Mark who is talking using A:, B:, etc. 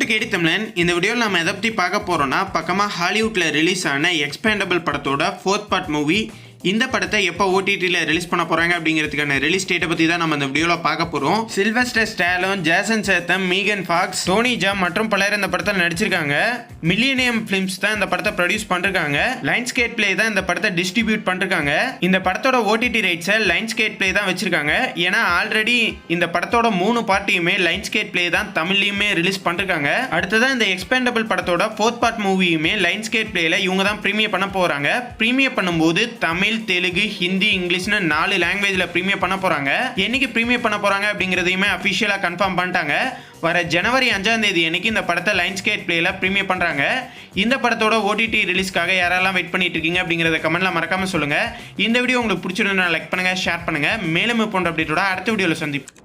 A: Welcome to கேடி தமிழன். இந்த வீடியோவில் நம்ம எதை பற்றி பார்க்க போகிறோம்னா, பக்கமாக ஹாலிவுட்டில் ரிலீஸ் ஆன எக்ஸ்பேண்டபிள் படத்தோட 4th பார்ட் மூவி. இந்த படத்தை எப்போ ஓடிடியில் ரிலீஸ் பண்ண போகிறாங்க அப்படிங்கிறதுக்கான ரிலீஸ் டேட்டை பற்றி தான் நம்ம இந்த வீடியோவில் பார்க்க போகிறோம். Sylvester Stallone, Jason Statham, Megan Fox, Tony Jaa மற்றும் பலர் இந்த படத்தில் நடிச்சிருக்காங்க. மில்லினியம் ஃபிலிம்ஸ் தான் இந்த படத்தை ப்ரொடியூஸ் பண்ணிருக்காங்க. லைன்ஸ்கேட் பிளே தான் இந்த படத்தை டிஸ்ட்ரிபியூட் பண்ணிருக்காங்க. இந்த படத்தோட ஓடிடி ரைட்ஸை லைன்ஸ்கேட் பிளே தான் வச்சிருக்காங்க. ஏன்னா ஆல்ரெடி இந்த படத்தோட 3 பார்ட்டியுமே லைன்ஸ்கேட் பிளே தான் தமிழ்லையுமே ரிலீஸ் பண்ணிருக்காங்க. அடுத்ததான் இந்த எக்ஸ்பேண்டபிள் படத்தோட 4th பார்ட் மூவியுமே லைன்ஸ்கேட் பிளேல இவங்க தான் ப்ரீமியர் பண்ண போறாங்க. ப்ரீமியர் பண்ணும்போது தமிழ், தெலுங்கு, ஹிந்தி, இங்கிலீஷ்னு 4 லாங்குவேஜ்ல ப்ரீமியர் பண்ண போறாங்க. என்னைக்கு ப்ரீமியர் பண்ண போறாங்க அப்படிங்கிறதையுமே அஃபிஷியலா கன்ஃபார்ம் பண்ணிட்டாங்க. வர ஜனவரி 5ஆம் தேதி அன்னைக்கு இந்த படத்தை லைன்ஸ்கேட் பிளேல ப்ரீமியர் பண்றாங்க. இந்த படத்தோட ஓடிடி ரிலீஸ்க்காக யாரெல்லாம் வெயிட் பண்ணிட்டு இருக்கீங்க அப்படிங்கறத கமெண்ட்ல மறக்காம சொல்லுங்க. இந்த வீடியோ உங்களுக்கு பிடிச்சிருந்தா லைக் பண்ணுங்க, ஷேர் பண்ணுங்க. மேலும் போன்ற அப்டேட்டோட அடுத்த வீடியோல சந்திப்போம்.